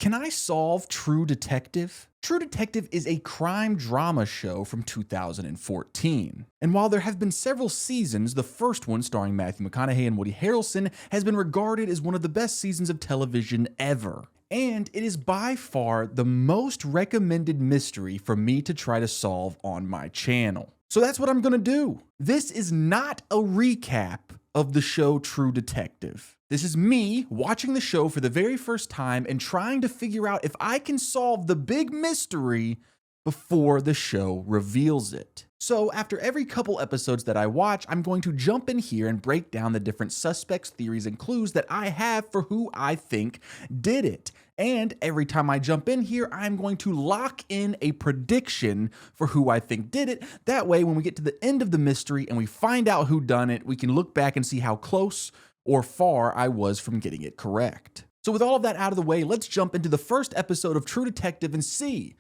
Can I solve True Detective? True Detective is a crime drama show from 2014. And while there have been several seasons, the first one starring Matthew McConaughey and Woody Harrelson has been regarded as one of the best seasons of television ever. And it is by far the most recommended mystery for me to try to solve on my channel. So that's what I'm gonna do. This is not a recap of the show True Detective. This is me watching the show for the very first time and trying to figure out if I can solve the big mystery before the show reveals it. So after every couple episodes that I watch, I'm going to jump in here and break down the different suspects, theories, and clues that I have for who I think did it. And every time I jump in here, I'm going to lock in a prediction for who I think did it. That way, when we get to the end of the mystery and we find out who done it, we can look back and see how close or far I was from getting it correct. So with all of that out of the way, let's jump into the first episode of True Detective and see,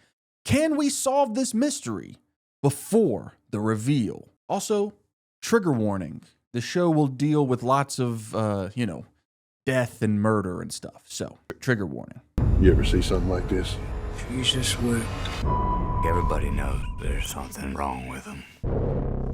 can we solve this mystery before the reveal? Also, trigger warning. The show will deal with lots of, death and murder and stuff. So, trigger warning. You ever see something like this? Jesus wept. Everybody knows there's something wrong with him.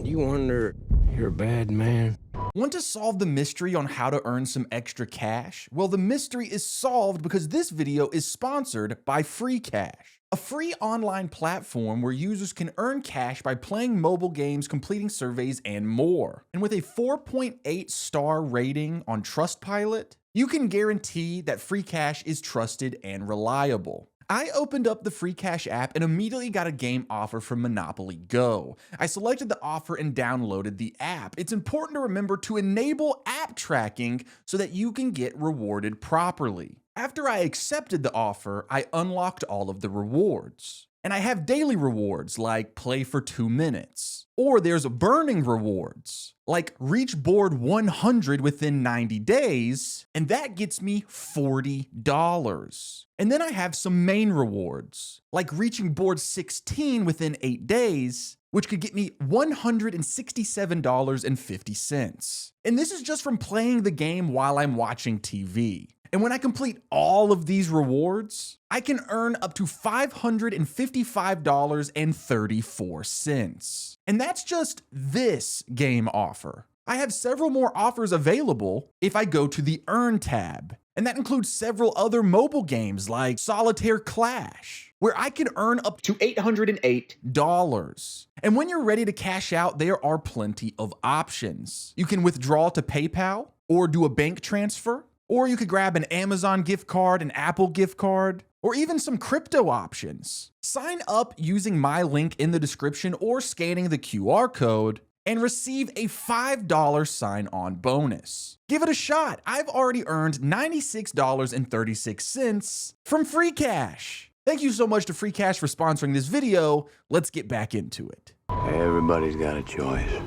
You wonder you're a bad man? Want to solve the mystery on how to earn some extra cash? Well, the mystery is solved because this video is sponsored by Free Cash, a free online platform where users can earn cash by playing mobile games, completing surveys, and more. And with a 4.8 star rating on Trustpilot, you can guarantee that Free Cash is trusted and reliable. I opened up the Free Cash app and immediately got a game offer from Monopoly Go. I selected the offer and downloaded the app. It's important to remember to enable app tracking so that you can get rewarded properly. After I accepted the offer, I unlocked all of the rewards. And I have daily rewards like play for 2 minutes. Or there's burning rewards like reach board 100 within 90 days, and that gets me $40. And then I have some main rewards like reaching board 16 within 8 days, which could get me $167.50. And this is just from playing the game while I'm watching TV. And when I complete all of these rewards, I can earn up to $555.34. And that's just this game offer. I have several more offers available if I go to the Earn tab. And that includes several other mobile games like Solitaire Clash, where I can earn up to $808. And when you're ready to cash out, there are plenty of options. You can withdraw to PayPal or do a bank transfer. Or you could grab an Amazon gift card, an Apple gift card, or even some crypto options. Sign up using my link in the description or scanning the QR code and receive a $5 sign-on bonus. Give it a shot. I've already earned $96.36 from Free Cash. Thank you so much to Free Cash for sponsoring this video. Let's get back into it. Everybody's got a choice.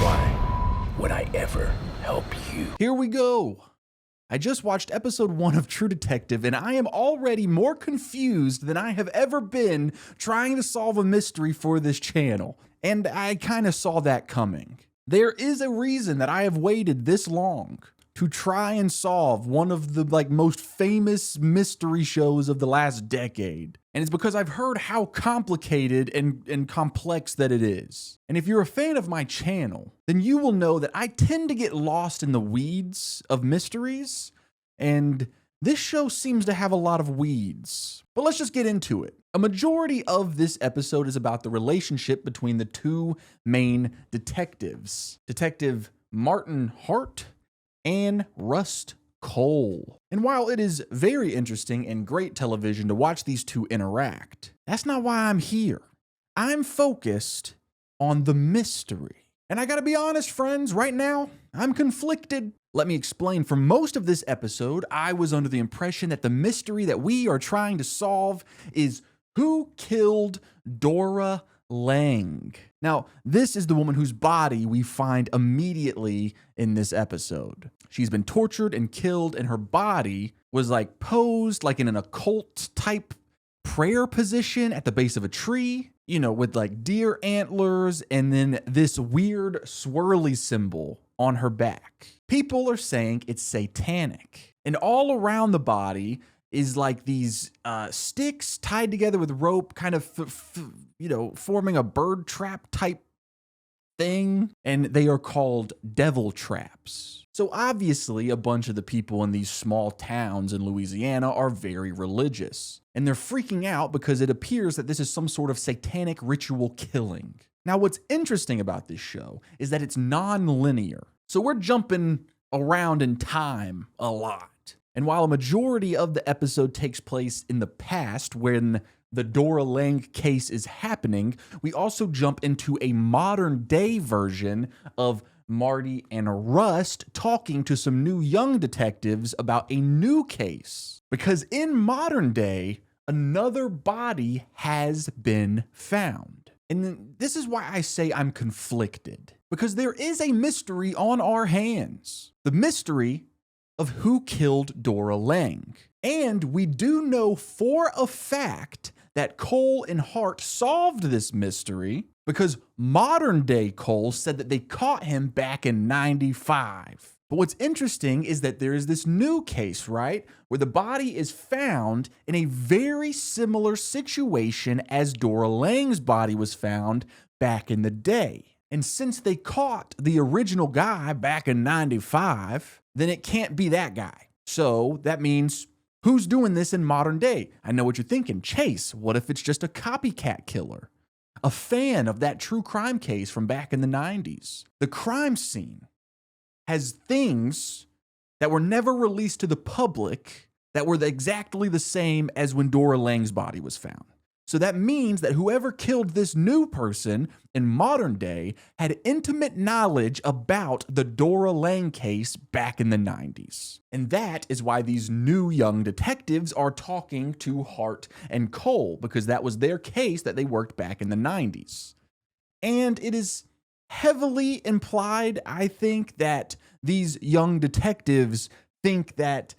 Why would I ever help you? Here we go. I just watched episode 1 of True Detective and I am already more confused than I have ever been trying to solve a mystery for this channel. And I kind of saw that coming. There is a reason that I have waited this long to try and solve one of the most famous mystery shows of the last decade. And it's because I've heard how complicated and complex that it is. And if you're a fan of my channel, then you will know that I tend to get lost in the weeds of mysteries, and this show seems to have a lot of weeds. But let's just get into it. A majority of this episode is about the relationship between the two main detectives, Detective Martin Hart and Rust Cole. And while it is very interesting and great television to watch these two interact, that's not why I'm here. I'm focused on the mystery. And I gotta be honest, friends, right now, I'm conflicted. Let me explain. For most of this episode, I was under the impression that the mystery that we are trying to solve is who killed Dora Lang. Now, this is the woman whose body we find immediately in this episode. She's been tortured and killed, and her body was posed in an occult type prayer position at the base of a tree, with deer antlers and then this weird swirly symbol on her back. People are saying it's satanic. And all around the body is like these sticks tied together with rope, kind of, forming a bird trap type thing. And they are called devil traps. So obviously, a bunch of the people in these small towns in Louisiana are very religious. And they're freaking out because it appears that this is some sort of satanic ritual killing. Now, what's interesting about this show is that it's non-linear. So we're jumping around in time a lot. And while a majority of the episode takes place in the past when the Dora Lang case is happening, we also jump into a modern day version of Marty and Rust talking to some new young detectives about a new case. Because in modern day, another body has been found. And this is why I say I'm conflicted. Because there is a mystery on our hands. The mystery of who killed Dora Lang. And we do know for a fact that Cole and Hart solved this mystery because modern day Cole said that they caught him back in '95. But what's interesting is that there is this new case, right, where the body is found in a very similar situation as Dora Lang's body was found back in the day. And since they caught the original guy back in '95, then it can't be that guy. So that means who's doing this in modern day? I know what you're thinking. Chase, what if it's just a copycat killer? A fan of that true crime case from back in the 90s. The crime scene has things that were never released to the public that were exactly the same as when Dora Lang's body was found. So that means that whoever killed this new person in modern day had intimate knowledge about the Dora Lang case back in the 90s. And that is why these new young detectives are talking to Hart and Cole, because that was their case that they worked back in the 90s. And it is heavily implied, I think, that these young detectives think that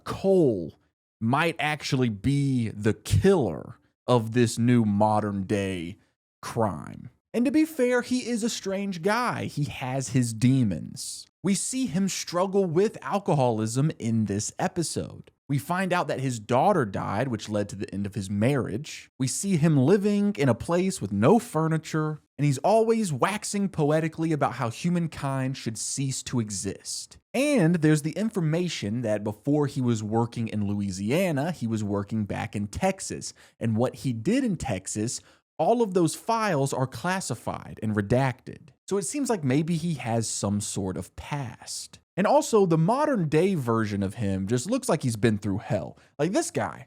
Cole might actually be the killer of this new modern day crime. And to be fair, he is a strange guy. He has his demons. We see him struggle with alcoholism in this episode. We find out that his daughter died, which led to the end of his marriage. We see him living in a place with no furniture, and he's always waxing poetically about how humankind should cease to exist. And there's the information that before he was working in Louisiana, he was working back in Texas. And what he did in Texas, all of those files are classified and redacted. So it seems like maybe he has some sort of past. And also, the modern day version of him just looks like he's been through hell. Like this guy,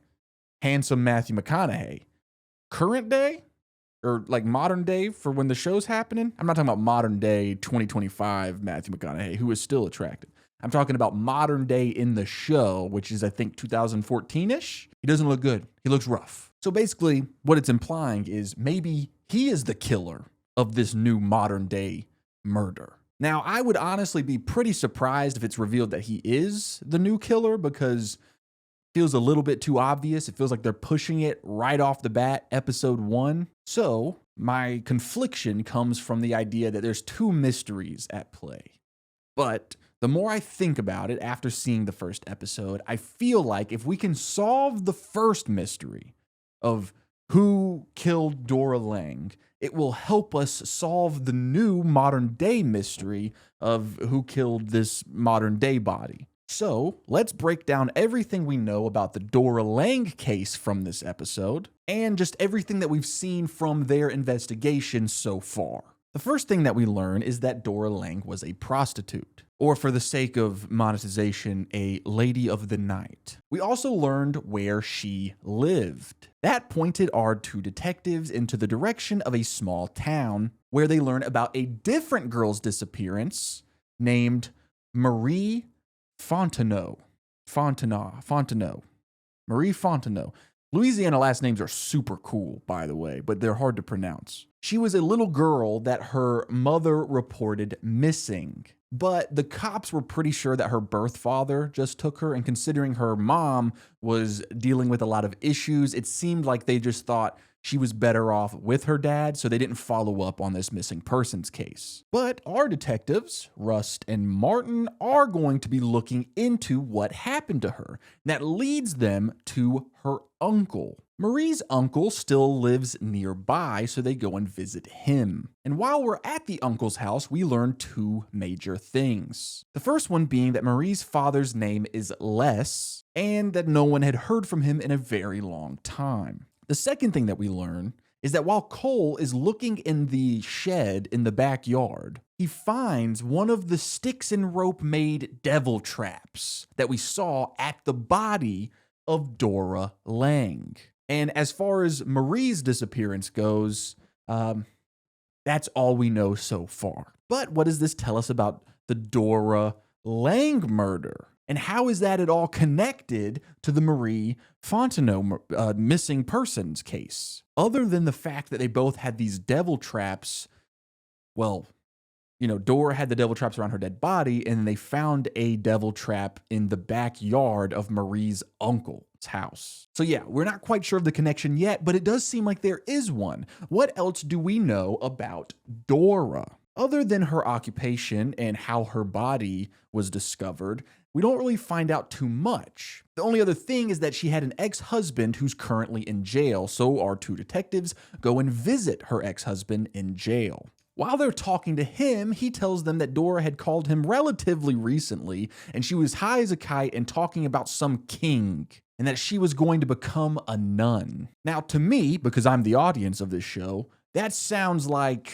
handsome Matthew McConaughey. Current day? Or like modern day for when the show's happening? I'm not talking about modern day 2025 Matthew McConaughey, who is still attractive. I'm talking about modern day in the show, which is, I think, 2014-ish. He doesn't look good. He looks rough. So basically, what it's implying is maybe he is the killer of this new modern day murder. Now, I would honestly be pretty surprised if it's revealed that he is the new killer, because it feels a little bit too obvious. It feels like they're pushing it right off the bat, episode 1. So my confliction comes from the idea that there's two mysteries at play. But the more I think about it after seeing the first episode, I feel like if we can solve the first mystery of who killed Dora Lang, it will help us solve the new modern day mystery of who killed this modern day body. So let's break down everything we know about the Dora Lang case from this episode and just everything that we've seen from their investigation so far. The first thing that we learn is that Dora Lang was a prostitute, or for the sake of monetization, a lady of the night. We also learned where she lived. That pointed our two detectives into the direction of a small town where they learn about a different girl's disappearance named Marie Fontenot. Marie Fontenot. Louisiana last names are super cool, by the way, but they're hard to pronounce. She was a little girl that her mother reported missing, but the cops were pretty sure that her birth father just took her, and considering her mom was dealing with a lot of issues, it seemed like they just thought she was better off with her dad, so they didn't follow up on this missing persons case. But our detectives, Rust and Martin, are going to be looking into what happened to her. That leads them to her uncle. Marie's uncle still lives nearby, so they go and visit him. And while we're at the uncle's house, we learn two major things. The first one being that Marie's father's name is Les, and that no one had heard from him in a very long time. The second thing that we learn is that while Cole is looking in the shed in the backyard, he finds one of the sticks and rope made devil traps that we saw at the body of Dora Lang. And as far as Marie's disappearance goes, that's all we know so far. But what does this tell us about the Dora Lang murder? And how is that at all connected to the Marie Fontenot missing persons case? Other than the fact that they both had these devil traps, well, Dora had the devil traps around her dead body, and they found a devil trap in the backyard of Marie's uncle's house. So yeah, we're not quite sure of the connection yet, but it does seem like there is one. What else do we know about Dora? Other than her occupation and how her body was discovered, we don't really find out too much. The only other thing is that she had an ex-husband who's currently in jail, so our two detectives go and visit her ex-husband in jail. While they're talking to him, he tells them that Dora had called him relatively recently, and she was high as a kite and talking about some king, and that she was going to become a nun. Now, to me, because I'm the audience of this show, that sounds like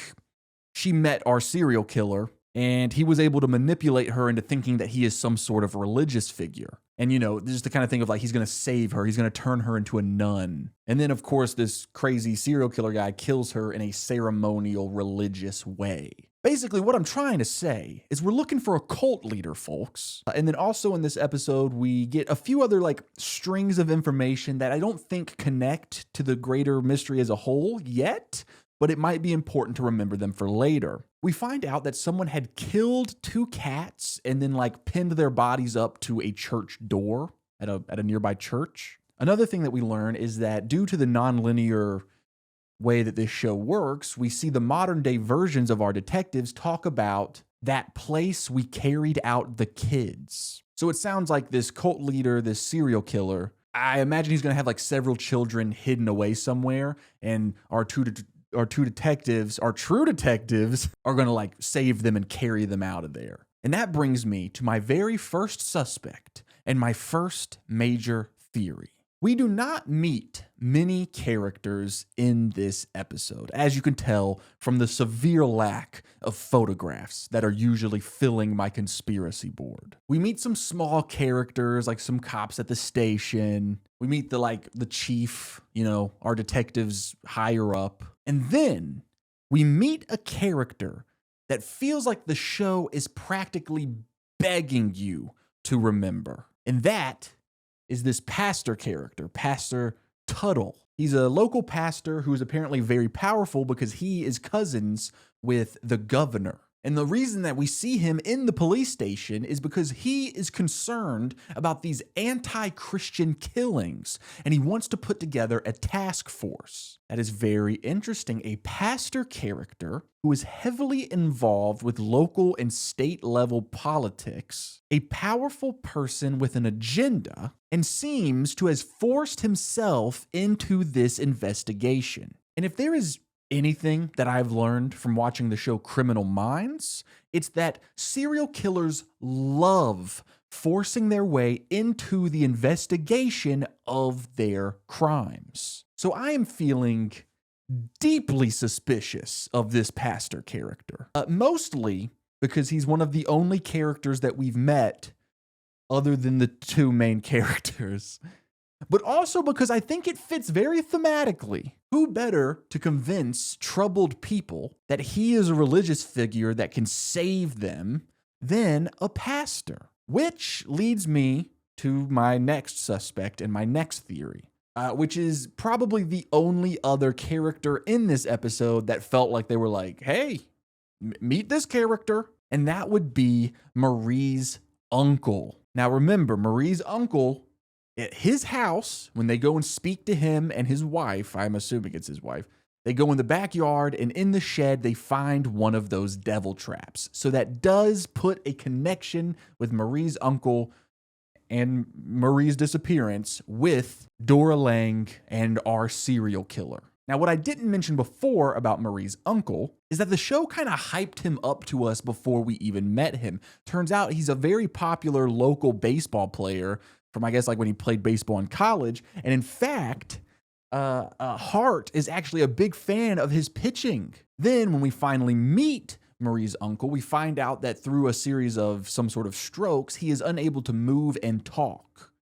she met our serial killer, and he was able to manipulate her into thinking that he is some sort of religious figure. And, this is the kind of thing of like, he's going to save her. He's going to turn her into a nun. And then, of course, this crazy serial killer guy kills her in a ceremonial religious way. Basically, what I'm trying to say is we're looking for a cult leader, folks. And then also in this episode, we get a few other strings of information that I don't think connect to the greater mystery as a whole yet, but it might be important to remember them for later. We find out that someone had killed two cats and then pinned their bodies up to a church door at a nearby church. Another thing that we learn is that due to the nonlinear way that this show works, we see the modern day versions of our detectives talk about that place we carried out the kids. So it sounds like this cult leader, this serial killer, I imagine he's going to have several children hidden away somewhere, and our true detectives are going to save them and carry them out of there. And that brings me to my very first suspect and my first major theory. We do not meet many characters in this episode, as you can tell from the severe lack of photographs that are usually filling my conspiracy board. We meet some small characters, like some cops at the station. We meet the chief, our detectives higher up. And then we meet a character that feels like the show is practically begging you to remember. And that is this pastor character, Pastor Tuttle. He's a local pastor who is apparently very powerful because he is cousins with the governor. And the reason that we see him in the police station is because he is concerned about these anti-Christian killings, and he wants to put together a task force. That is very interesting. A pastor character who is heavily involved with local and state level politics, a powerful person with an agenda, and seems to have forced himself into this investigation. And if there is anything that I've learned from watching the show Criminal Minds, it's that serial killers love forcing their way into the investigation of their crimes. So I am feeling deeply suspicious of this pastor character, mostly because he's one of the only characters that we've met other than the two main characters, but also because I think it fits very thematically. Who better to convince troubled people that he is a religious figure that can save them than a pastor? Which leads me to my next suspect and my next theory, which is probably the only other character in this episode that felt like they were like, hey, meet this character. And that would be Marie's uncle. Now remember, Marie's uncle At his house, when they go and speak to him and his wife, I'm assuming it's his wife, they go in the backyard, and in the shed, they find one of those devil traps. So that does put a connection with Marie's uncle and Marie's disappearance with Dora Lang and our serial killer. Now, what I didn't mention before about Marie's uncle is that the show kind of hyped him up to us before we even met him. Turns out he's a very popular local baseball player from, I guess, like when he played baseball in college. And in fact, Hart is actually a big fan of his pitching. Then when we finally meet Marie's uncle, we find out that through a series of some sort of strokes, he is unable to move and talk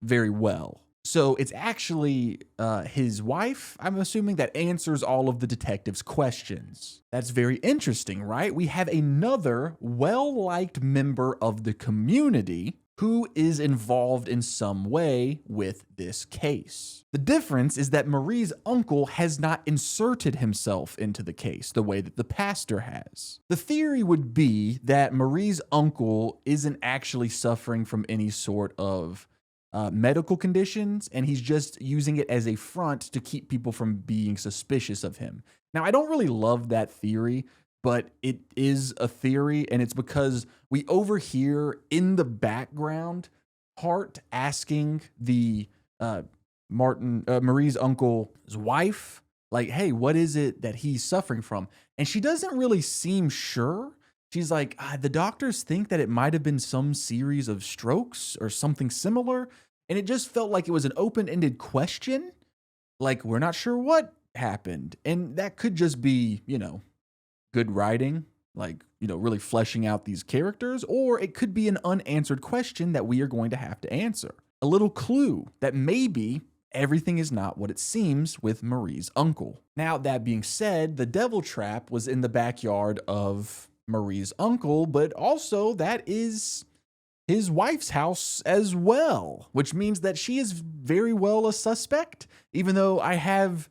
very well. So it's actually his wife, I'm assuming, that answers all of the detective's questions. That's very interesting, right? We have another well-liked member of the community who is involved in some way with this case. The difference is that Marie's uncle has not inserted himself into the case the way that the pastor has. The theory would be that Marie's uncle isn't actually suffering from any sort of medical conditions, and he's just using it as a front to keep people from being suspicious of him. Now, I don't really love that theory, but it is a theory, and it's because we overhear in the background Hart asking the Marie's uncle's wife, like, hey, what is it that he's suffering from? And she doesn't really seem sure. She's like, the doctors think that it might have been some series of strokes or something similar. And it just felt like it was an open-ended question. Like, we're not sure what happened. And that could just be, good writing, like, really fleshing out these characters. Or it could be an unanswered question that we are going to have to answer. A little clue that maybe everything is not what it seems with Marie's uncle. Now, that being said, the devil trap was in the backyard of Marie's uncle, but also that is his wife's house as well, which means that she is very well a suspect, even though I have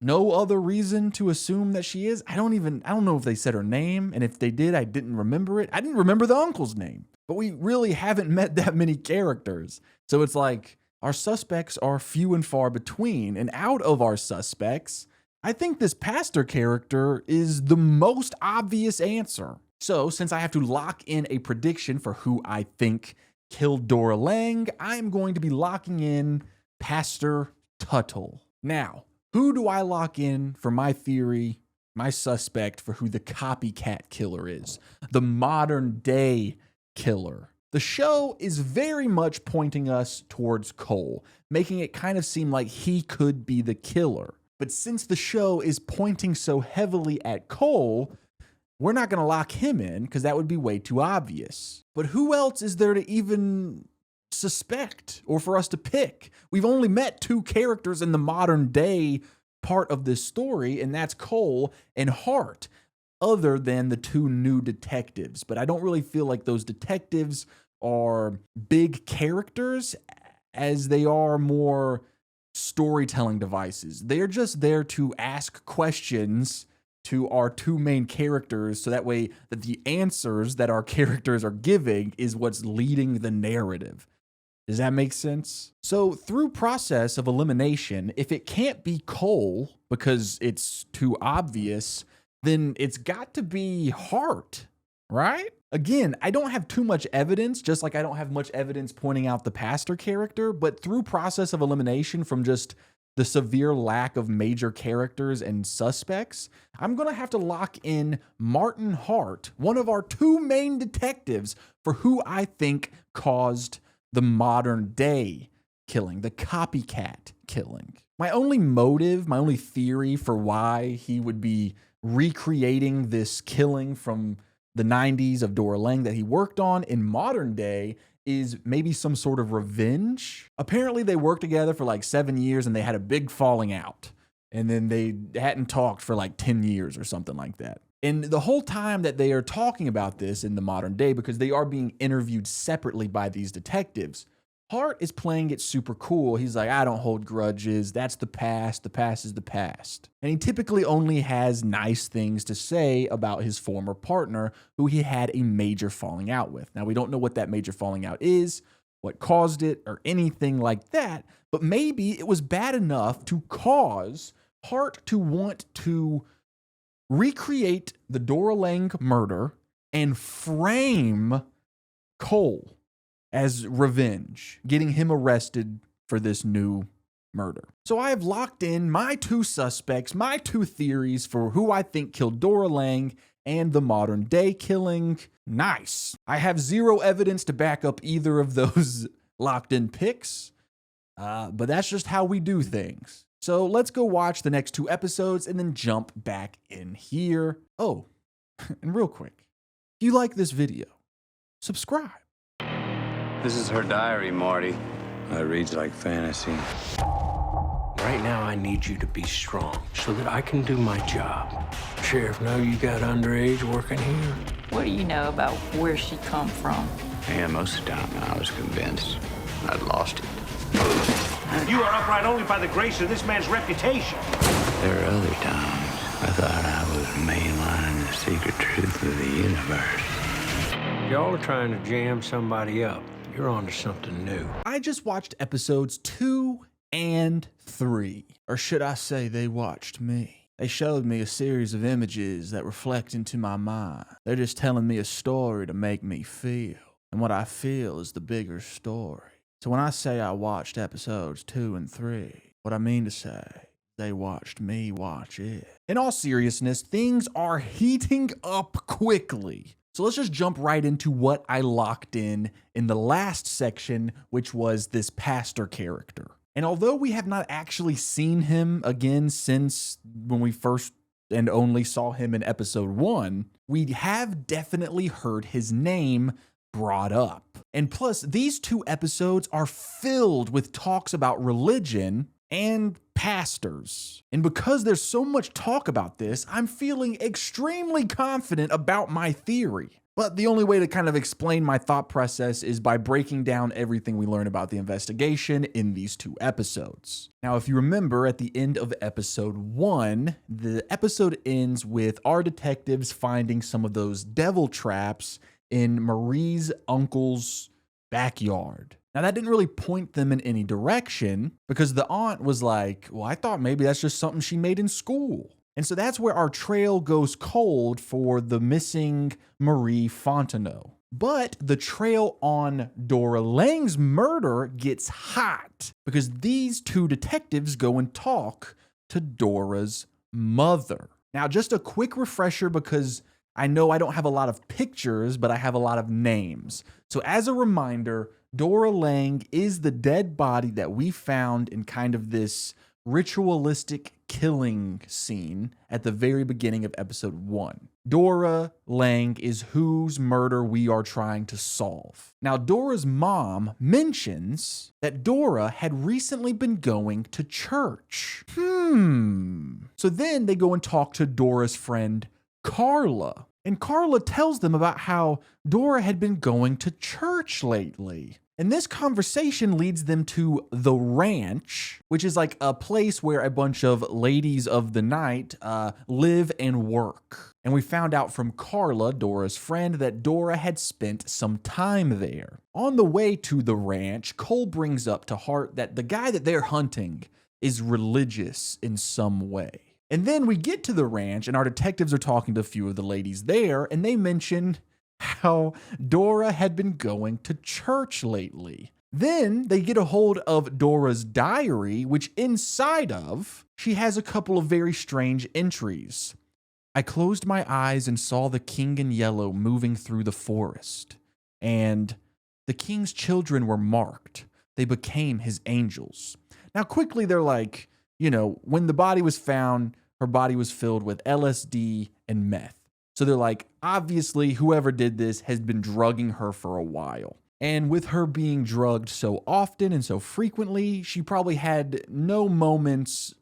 no other reason to assume that she is. I don't know if they said her name, and if they did, I didn't remember it. I didn't remember the uncle's name, but we really haven't met that many characters. So it's like our suspects are few and far between, and out of our suspects, I think this pastor character is the most obvious answer. So, since I have to lock in a prediction for who I think killed Dora Lang, I'm going to be locking in Pastor Tuttle. Now, who do I lock in for my theory, my suspect for who the copycat killer is? The modern day killer. The show is very much pointing us towards Cole, making it kind of seem like he could be the killer. But since the show is pointing so heavily at Cole, we're not going to lock him in because that would be way too obvious. But who else is there to even suspect or for us to pick? We've only met two characters in the modern day part of this story, and that's Cole and Hart, other than the two new detectives. But I don't really feel like those detectives are big characters as they are more storytelling devices. They're just there to ask questions to our two main characters, so that way that the answers that our characters are giving is what's leading the narrative. Does that make sense? So through process of elimination, if it can't be Cole because it's too obvious, then it's got to be Hart, right? Again, I don't have too much evidence, just like I don't have much evidence pointing out the pastor character, but through process of elimination from just the severe lack of major characters and suspects, I'm going to have to lock in Martin Hart, one of our two main detectives, for who I think caused the modern day killing, the copycat killing. My only motive, my only theory for why he would be recreating this killing from the 90s of Dora Lang that he worked on in modern day is maybe some sort of revenge. Apparently they worked together for like 7 years and they had a big falling out. And then they hadn't talked for like 10 years or something like that. And the whole time that they are talking about this in the modern day, because they are being interviewed separately by these detectives, Hart is playing it super cool. He's like, I don't hold grudges. That's the past. The past is the past. And he typically only has nice things to say about his former partner, who he had a major falling out with. Now, we don't know what that major falling out is, what caused it or anything like that, but maybe it was bad enough to cause Hart to want to recreate the Dora Lang murder and frame Cole as revenge, getting him arrested for this new murder. So I have locked in my two suspects, my two theories for who I think killed Dora Lang and the modern day killing. Nice. I have zero evidence to back up either of those locked in picks, but that's just how we do things. So let's go watch the next two episodes and then jump back in here. Oh, and real quick, if you like this video, subscribe. This is her diary, Marty. It reads like fantasy. Right now, I need you to be strong so that I can do my job. Sheriff, know you got underage working here? What do you know about where she come from? Yeah, most of the time I was convinced I'd lost it. You are upright only by the grace of this man's reputation. There are other times I thought I was mainlining the secret truth of the universe. Y'all are trying to jam somebody up. You're onto something new. I just watched episodes 2 and 3. Or should I say they watched me? They showed me a series of images that reflect into my mind. They're just telling me a story to make me feel. And what I feel is the bigger story. So when I say I watched episodes 2 and 3, what I mean to say, they watched me watch it. In all seriousness, things are heating up quickly. So let's just jump right into what I locked in the last section, which was this pastor character. And although we have not actually seen him again since when we first and only saw him in episode 1, we have definitely heard his name brought up. And plus, these two episodes are filled with talks about religion and pastors. And because there's so much talk about this, I'm feeling extremely confident about my theory. But the only way to kind of explain my thought process is by breaking down everything we learn about the investigation in these two episodes. Now, if you remember at the end of episode 1, the episode ends with our detectives finding some of those devil traps in Marie's uncle's backyard. Now, that didn't really point them in any direction because the aunt was like, well, I thought maybe that's just something she made in school. And so that's where our trail goes cold for the missing Marie Fontenot. But the trail on Dora Lang's murder gets hot because these two detectives go and talk to Dora's mother. Now, just a quick refresher because I know I don't have a lot of pictures, but I have a lot of names. So as a reminder, Dora Lang is the dead body that we found in kind of this ritualistic killing scene at the very beginning of episode 1. Dora Lang is whose murder we are trying to solve. Now, Dora's mom mentions that Dora had recently been going to church. So then they go and talk to Dora's friend, Carla. And Carla tells them about how Dora had been going to church lately. And this conversation leads them to the ranch, which is like a place where a bunch of ladies of the night live and work. And we found out from Carla, Dora's friend, that Dora had spent some time there. On the way to the ranch, Cole brings up to Hart that the guy that they're hunting is religious in some way. And then we get to the ranch and our detectives are talking to a few of the ladies there, and they mention how Dora had been going to church lately. Then they get a hold of Dora's diary, which inside of, she has a couple of very strange entries. I closed my eyes and saw the king in yellow moving through the forest. And the king's children were marked. They became his angels. Now quickly they're like, when the body was found, her body was filled with LSD and meth. So they're like, obviously, whoever did this has been drugging her for a while. And with her being drugged so often and so frequently, she probably had no moments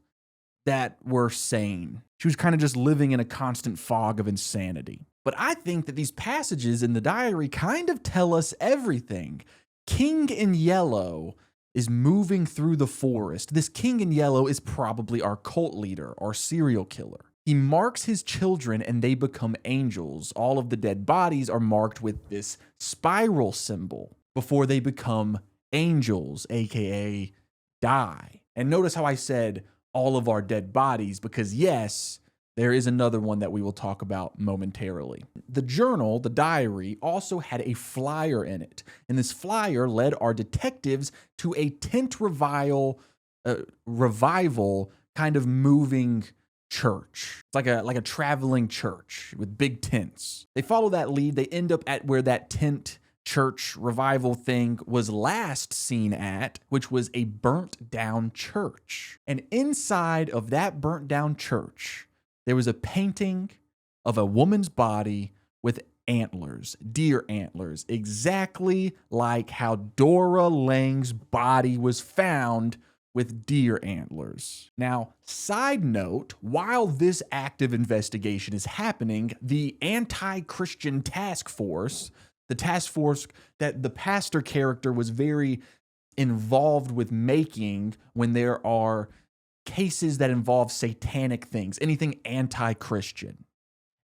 that were sane. She was kind of just living in a constant fog of insanity. But I think that these passages in the diary kind of tell us everything. King in Yellow is moving through the forest. This king in yellow is probably our cult leader, our serial killer. He marks his children and they become angels. All of the dead bodies are marked with this spiral symbol before they become angels, aka die. And notice how I said all of our dead bodies, because yes, there is another one that we will talk about momentarily. The journal, the diary, also had a flyer in it. And this flyer led our detectives to a tent revival kind of moving church. It's like a traveling church with big tents. They follow that lead. They end up at where that tent church revival thing was last seen at, which was a burnt down church. And inside of that burnt down church, there was a painting of a woman's body with antlers, deer antlers, exactly like how Dora Lang's body was found with deer antlers. Now, side note, while this active investigation is happening, the anti-Christian task force, the task force that the pastor character was very involved with making when there are cases that involve satanic things, anything anti-Christian.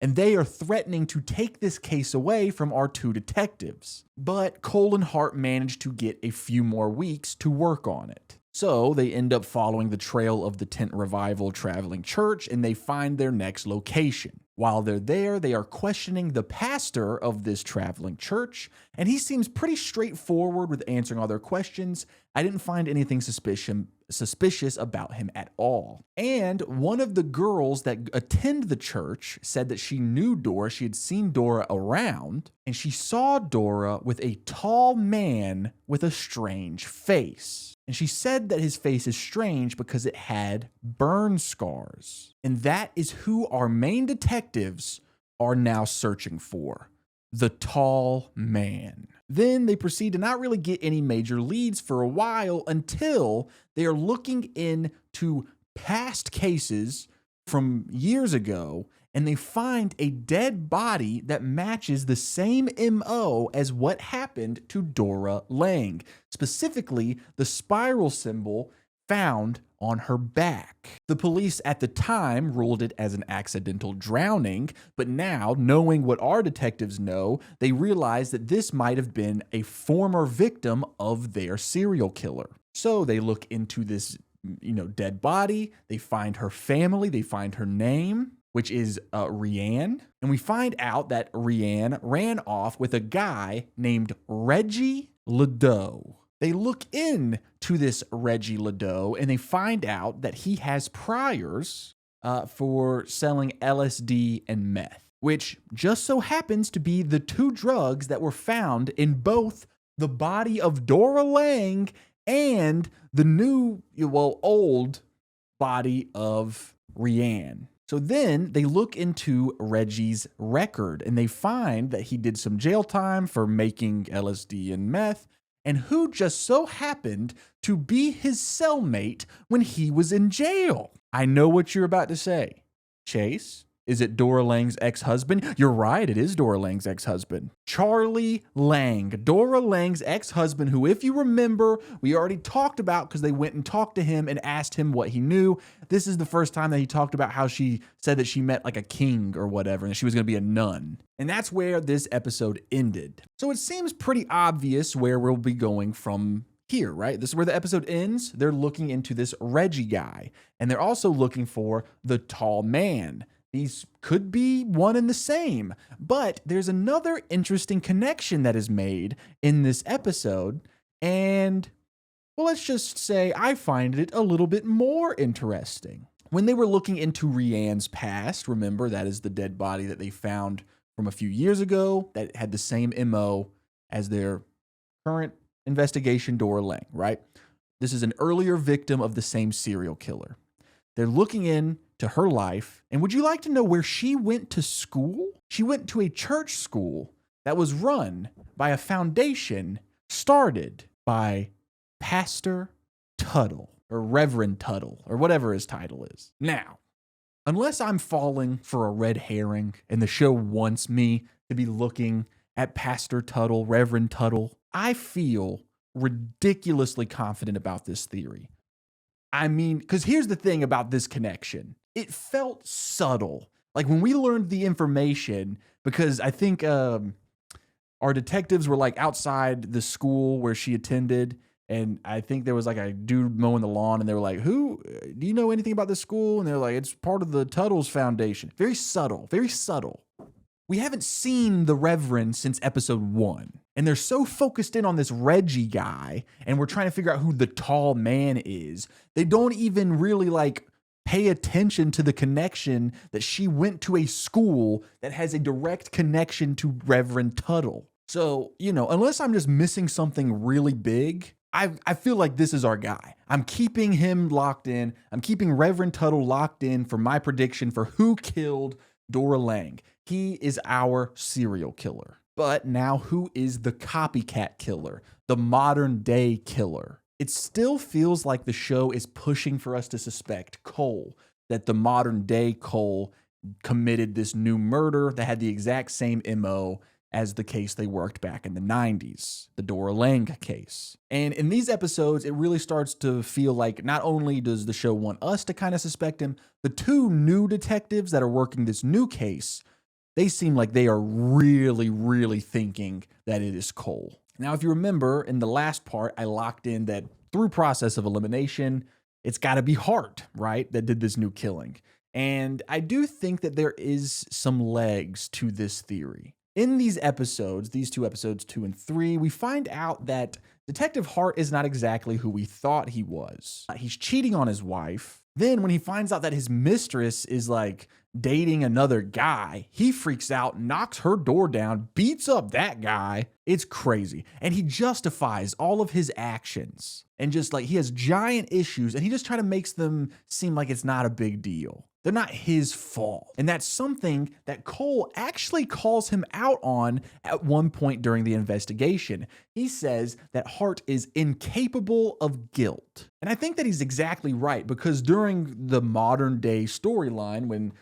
And they are threatening to take this case away from our two detectives. But Cole and Hart managed to get a few more weeks to work on it. So they end up following the trail of the tent revival traveling church, and they find their next location. While they're there, they are questioning the pastor of this traveling church, and he seems pretty straightforward with answering all their questions. I didn't find anything suspicious about him at all. And one of the girls that attend the church said that she knew Dora. She had seen Dora around, and she saw Dora with a tall man with a strange face. And she said that his face is strange because it had burn scars. And that is who our main detectives are now searching for: the tall man. Then they proceed to not really get any major leads for a while until they are looking into past cases from years ago, and they find a dead body that matches the same MO as what happened to Dora Lang, specifically the spiral symbol found on her back. The police at the time ruled it as an accidental drowning, but now, knowing what our detectives know, they realize that this might have been a former victim of their serial killer. So they look into this, dead body. They find her family. They find her name, which is Rianne. And we find out that Rianne ran off with a guy named Reggie Ledoux. They look into this Reggie Ledoux and they find out that he has priors for selling LSD and meth, which just so happens to be the two drugs that were found in both the body of Dora Lang and the old body of Rianne. So then they look into Reggie's record and they find that he did some jail time for making LSD and meth, and who just so happened to be his cellmate when he was in jail. I know what you're about to say. Chase, is it Dora Lang's ex-husband? You're right, it is Dora Lang's ex-husband. Charlie Lang, Dora Lang's ex-husband, who, if you remember, we already talked about because they went and talked to him and asked him what he knew. This is the first time that he talked about how she said that she met like a king or whatever, and she was going to be a nun. And that's where this episode ended. So it seems pretty obvious where we'll be going from here, right? This is where the episode ends. They're looking into this Reggie guy, and they're also looking for the tall man. These could be one and the same, but there's another interesting connection that is made in this episode, and, well, let's just say I find it a little bit more interesting. When they were looking into Rianne's past, remember, that is the dead body that they found from a few years ago that had the same MO as their current investigation, Dora Lang, right? This is an earlier victim of the same serial killer. They're looking into her life, and would you like to know where she went to school? She went to a church school that was run by a foundation started by Pastor Tuttle, or Reverend Tuttle, or whatever his title is. Now, unless I'm falling for a red herring and the show wants me to be looking at Pastor Tuttle, Reverend Tuttle, I feel ridiculously confident about this theory. I mean, because here's the thing about this connection. It felt subtle. Like when we learned the information, because I think our detectives were like outside the school where she attended, And I think there was like a dude mowing the lawn, and they were like, "Who? Do you know anything about this school?" And they're like, "It's part of the Tuttles Foundation." Very subtle, very subtle. We haven't seen the Reverend since episode 1, and they're so focused in on this Reggie guy, and we're trying to figure out who the tall man is. They don't even really like pay attention to the connection that she went to a school that has a direct connection to Reverend Tuttle. So, unless I'm just missing something really big, I feel like this is our guy. I'm keeping him locked in. I'm keeping Reverend Tuttle locked in for my prediction for who killed Dora Lang. He is our serial killer. But now, who is the copycat killer, the modern day killer? It still feels like the show is pushing for us to suspect Cole, that the modern day Cole committed this new murder that had the exact same MO as the case they worked back in the 90s, the Dora Lang case. And in these episodes, it really starts to feel like not only does the show want us to kind of suspect him, the two new detectives that are working this new case, they seem like they are really, really thinking that it is Cole. Now, if you remember, in the last part, I locked in that through process of elimination, it's got to be Hart, right, that did this new killing. And I do think that there is some legs to this theory. In these episodes, these two episodes 2 and 3, we find out that Detective Hart is not exactly who we thought he was. He's cheating on his wife. Then when he finds out that his mistress is like dating another guy, he freaks out, knocks her door down, beats up that guy. It's crazy. And he justifies all of his actions. And just like he has giant issues, and he just kind of makes them seem like it's not a big deal. They're not his fault. And that's something that Cole actually calls him out on at one point during the investigation. He says that Hart is incapable of guilt. And I think that he's exactly right, because during the modern day storyline, when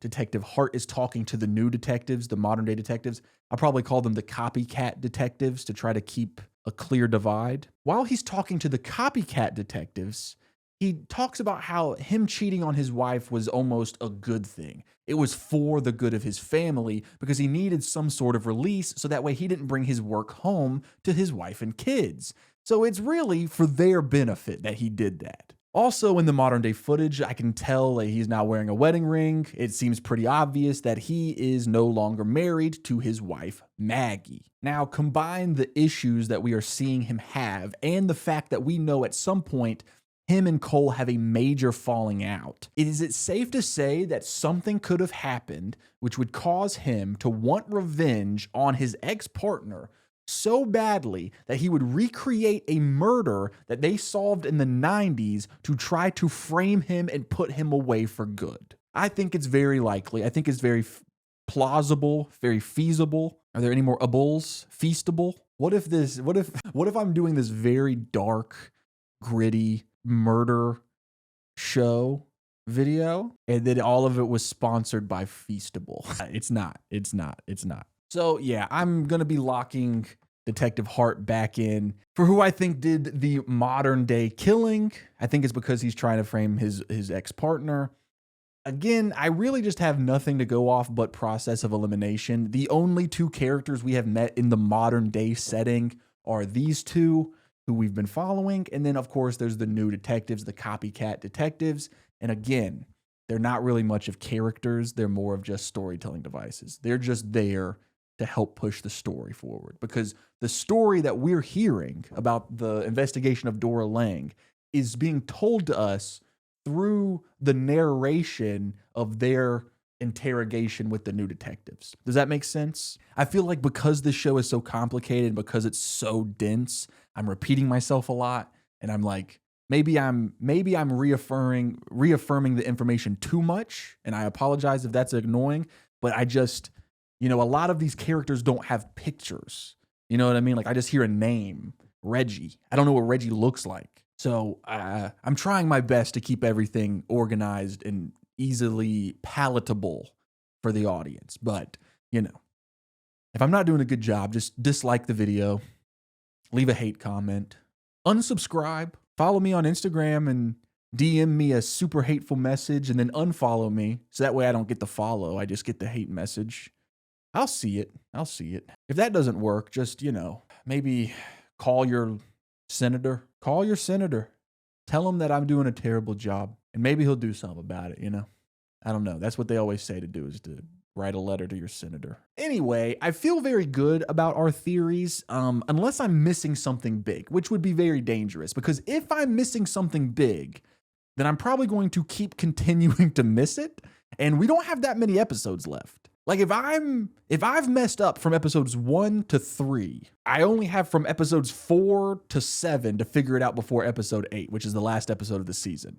Detective Hart is talking to the new detectives, the modern day detectives, I'll probably call them the copycat detectives to try to keep a clear divide. While he's talking to the copycat detectives, he talks about how him cheating on his wife was almost a good thing. It was for the good of his family because he needed some sort of release so that way he didn't bring his work home to his wife and kids. So it's really for their benefit that he did that. Also, in the modern day footage, I can tell that he's not wearing a wedding ring. It seems pretty obvious that he is no longer married to his wife, Maggie. Now, combine the issues that we are seeing him have and the fact that we know at some point him and Cole have a major falling out. Is it safe to say that something could have happened which would cause him to want revenge on his ex-partner so badly that he would recreate a murder that they solved in the 90s to try to frame him and put him away for good? I think it's very likely. I think it's very plausible, very feasible. Are there any more ables? Feastable? What if I'm doing this very dark, gritty murder show video and then all of it was sponsored by Feastable? It's not. So yeah, I'm gonna be locking Detective Hart back in for who I think did the modern day killing. I think it's because he's trying to frame his ex-partner. Again, I really just have nothing to go off but process of elimination. The only two characters we have met in the modern day setting are these two who we've been following. And then, of course, there's the new detectives, the copycat detectives. And again, they're not really much of characters. They're more of just storytelling devices. They're just there to help push the story forward, because the story that we're hearing about the investigation of Dora Lang is being told to us through the narration of their interrogation with the new detectives. Does that make sense? I feel like because this show is so complicated, because it's so dense, I'm repeating myself a lot, and I'm like, maybe I'm reaffirming the information too much, and I apologize if that's annoying, but I just, a lot of these characters don't have pictures. You know what I mean? Like, I just hear a name, Reggie. I don't know what Reggie looks like. So I'm trying my best to keep everything organized and easily palatable for the audience. But, if I'm not doing a good job, just dislike the video, leave a hate comment, unsubscribe, follow me on Instagram and DM me a super hateful message, and then unfollow me. So that way I don't get the follow. I just get the hate message. I'll see it. If that doesn't work, just, maybe call your Senator, call your senator. Tell him that I'm doing a terrible job, and maybe he'll do something about it, you know? I don't know. That's what they always say to do, is to write a letter to your senator. Anyway, I feel very good about our theories, unless I'm missing something big, which would be very dangerous, because if I'm missing something big, then I'm probably going to keep continuing to miss it, and we don't have that many episodes left. Like if I've messed up from episodes 1 to 3, I only have from episodes 4 to 7 to figure it out before episode 8, which is the last episode of the season.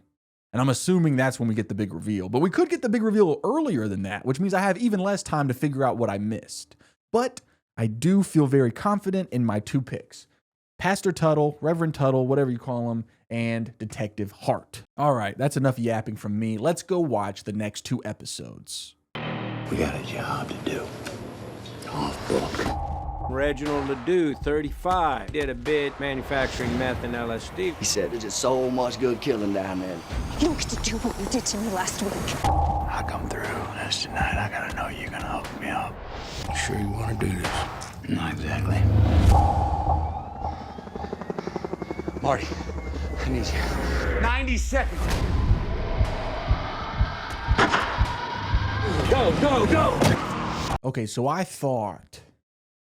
And I'm assuming that's when we get the big reveal. But we could get the big reveal earlier than that, which means I have even less time to figure out what I missed. But I do feel very confident in my 2 picks. Pastor Tuttle, Reverend Tuttle, whatever you call him, and Detective Hart. All right, that's enough yapping from me. Let's go watch the next 2 episodes. We got a job to do. Off book. Reginald Ledoux, 35, did a bit manufacturing meth and LSD. He said there's just so much good killing down there. You don't get to do what you did to me last week. I come through this tonight. I gotta know you're gonna hook me up. You sure you want to do this? Not exactly. Marty, I need you. 90 seconds. Go, go, go! Okay, so I thought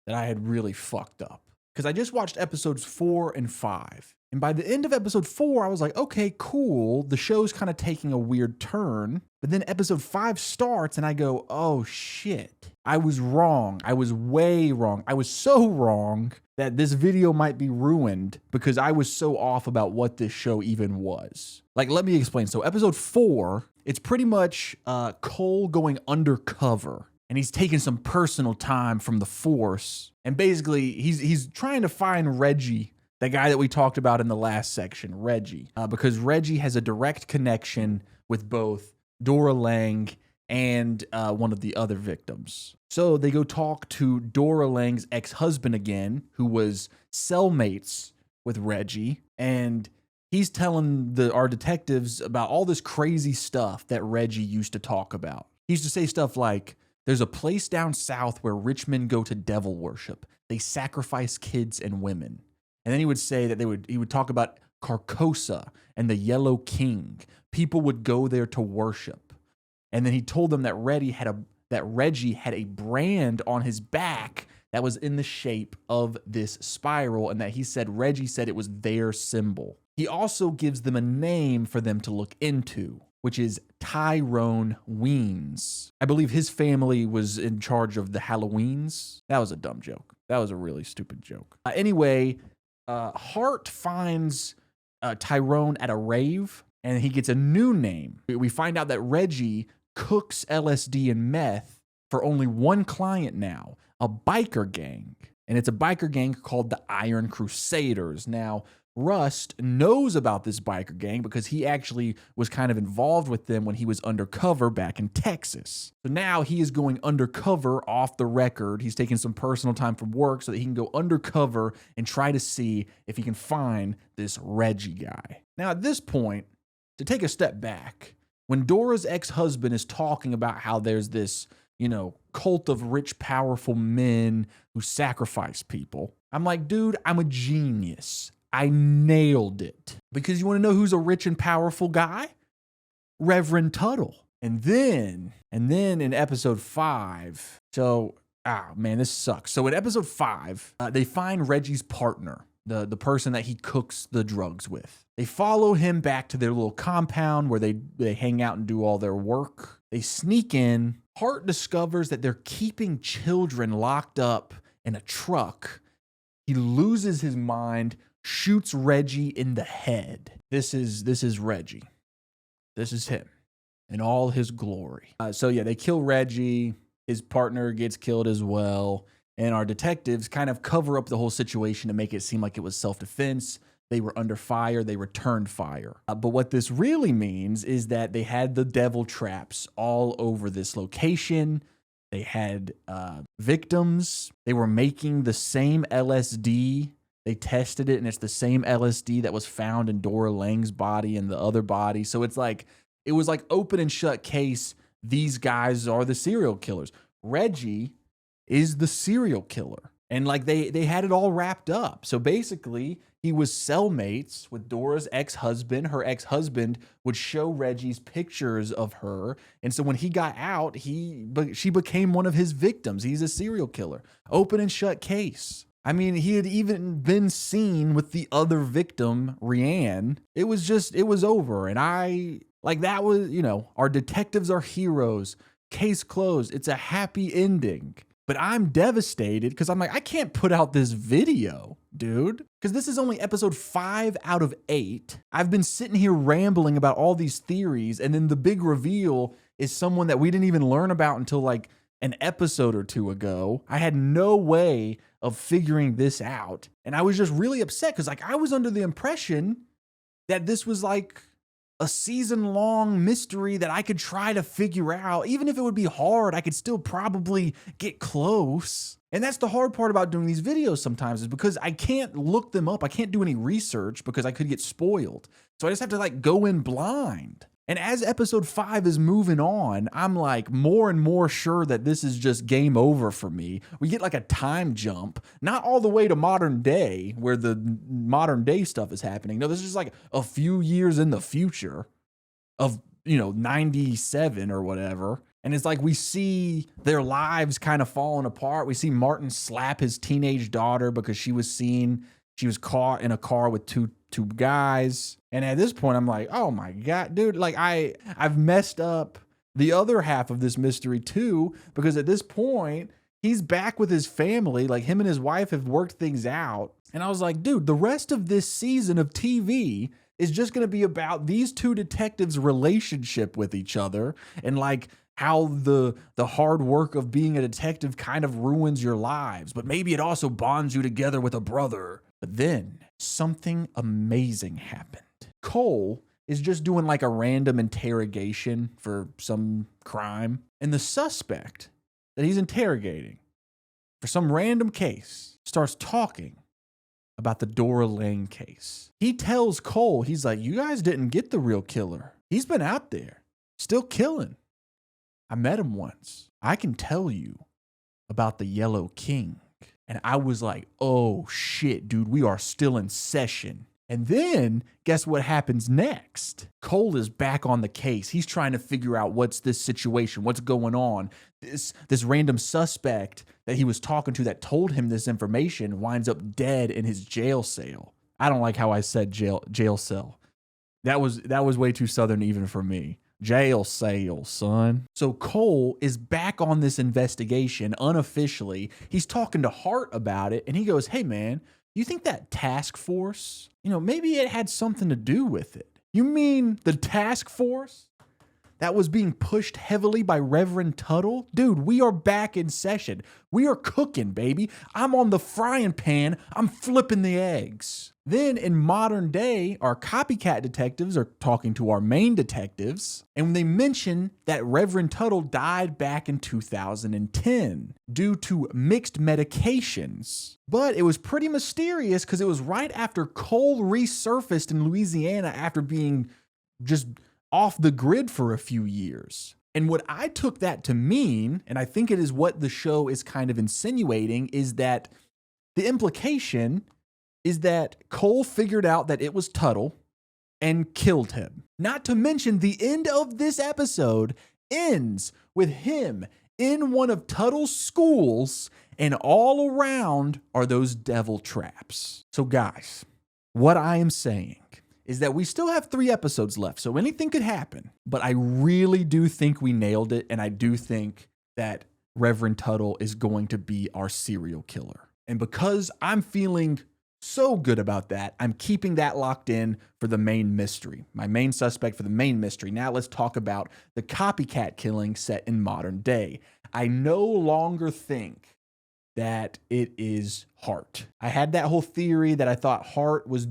that I had really fucked up because I just watched episodes 4 and 5. And by the end of episode 4, I was like, okay, cool. The show's kind of taking a weird turn. But then episode 5 starts and I go, oh shit. I was wrong. I was way wrong. I was so wrong that this video might be ruined because I was so off about what this show even was. Like, let me explain. So episode 4, it's pretty much Cole going undercover. And he's taking some personal time from the force. And basically, he's trying to find Reggie, the guy that we talked about in the last section, Reggie. Because Reggie has a direct connection with both Dora Lang and one of the other victims. So they go talk to Dora Lang's ex-husband again, who was cellmates with Reggie. And he's telling our detectives about all this crazy stuff that Reggie used to talk about. He used to say stuff like, there's a place down south where rich men go to devil worship. They sacrifice kids and women. And then he would say that he would talk about Carcosa and the Yellow King. People would go there to worship. And then he told them that Reggie had a brand on his back that was in the shape of this spiral, and that Reggie said it was their symbol. He also gives them a name for them to look into, which is Tyrone Weens. I believe his family was in charge of the Halloweens. That was a dumb joke. That was a really stupid joke. Anyway, Hart finds Tyrone at a rave, and he gets a new name. We find out that Reggie cooks LSD and meth for only one client now, a biker gang. And it's a biker gang called the Iron Crusaders. Now, Rust knows about this biker gang because he actually was kind of involved with them when he was undercover back in Texas. So now he is going undercover off the record. He's taking some personal time from work so that he can go undercover and try to see if he can find this Reggie guy. Now, at this point, to take a step back, when Dora's ex-husband is talking about how there's this, cult of rich, powerful men who sacrifice people, I'm like, dude, I'm a genius. I nailed it. Because you want to know who's a rich and powerful guy? Reverend Tuttle. And then in episode 5, this sucks. So in episode 5, they find Reggie's partner, the person that he cooks the drugs with. They follow him back to their little compound where they hang out and do all their work. They sneak in. Hart discovers that they're keeping children locked up in a truck. He loses his mind, shoots Reggie in the head. This is Reggie. This is him in all his glory. They kill Reggie. His partner gets killed as well. And our detectives kind of cover up the whole situation to make it seem like it was self-defense. They were under fire. They returned fire. But what this really means is that they had the devil traps all over this location. They had victims. They were making the same LSD. They tested it, and it's the same LSD that was found in Dora Lang's body and the other body. So it was like open and shut case. These guys are the serial killers. Reggie is the serial killer. And like they had it all wrapped up. So basically, he was cellmates with Dora's ex-husband. Her ex-husband would show Reggie's pictures of her. And so when he got out, she became one of his victims. He's a serial killer. Open and shut case. I mean, he had even been seen with the other victim, Rianne. It was over. And that was, our detectives are heroes. Case closed. It's a happy ending. But I'm devastated because I'm like, I can't put out this video, dude, because this is only episode 5 out of 8. I've been sitting here rambling about all these theories, and then the big reveal is someone that we didn't even learn about until like an episode or 2 ago. I had no way of figuring this out, and I was just really upset because like I was under the impression that this was like a season-long mystery that I could try to figure out. Even if it would be hard, I could still probably get close. And that's the hard part about doing these videos sometimes, is because I can't look them up. I can't do any research because I could get spoiled. So I just have to like go in blind. And as episode 5 is moving on, I'm like more and more sure that this is just game over for me. We get like a time jump, not all the way to modern day where the modern day stuff is happening. No, this is just like a few years in the future of, 97 or whatever. And it's like we see their lives kind of falling apart. We see Martin slap his teenage daughter because she was caught in a car with two guys. And at this point, I'm like, oh my God, dude, like I've messed up the other half of this mystery too, because at this point, he's back with his family. Like him and his wife have worked things out. And I was like, dude, the rest of this season of TV is just going to be about these two detectives' relationship with each other and like how the hard work of being a detective kind of ruins your lives, but maybe it also bonds you together with a brother. But then something amazing happened. Cole is just doing like a random interrogation for some crime. And the suspect that he's interrogating for some random case starts talking about the Dora Lane case. He tells Cole, he's like, you guys didn't get the real killer. He's been out there still killing. I met him once. I can tell you about the Yellow King. And I was like, oh shit, dude, we are still in session. And then guess what happens next? Cole is back on the case. He's trying to figure out what's this situation, what's going on. This random suspect that he was talking to that told him this information winds up dead in his jail cell. I don't like how I said jail cell. That was way too Southern even for me. Jail cell, son. So Cole is back on this investigation unofficially. He's talking to Hart about it, and he goes, hey, man, you think that task force, maybe it had something to do with it? You mean the task force that was being pushed heavily by Reverend Tuttle? Dude, we are back in session. We are cooking, baby. I'm on the frying pan. I'm flipping the eggs. Then in modern day, our copycat detectives are talking to our main detectives, and when they mention that Reverend Tuttle died back in 2010 due to mixed medications. But it was pretty mysterious because it was right after Cole resurfaced in Louisiana after being just off the grid for a few years. And what I took that to mean, and I think it is what the show is kind of insinuating, is that the implication is that Cole figured out that it was Tuttle and killed him. Not to mention the end of this episode ends with him in one of Tuttle's schools, and all around are those devil traps. So guys, what I am saying is that we still have 3 episodes left, so anything could happen. But I really do think we nailed it, and I do think that Reverend Tuttle is going to be our serial killer. And because I'm feeling so good about that, I'm keeping that locked in for the main mystery, my main suspect for the main mystery. Now let's talk about the copycat killing set in modern day. I no longer think that it is Hart. I had that whole theory that I thought Hart was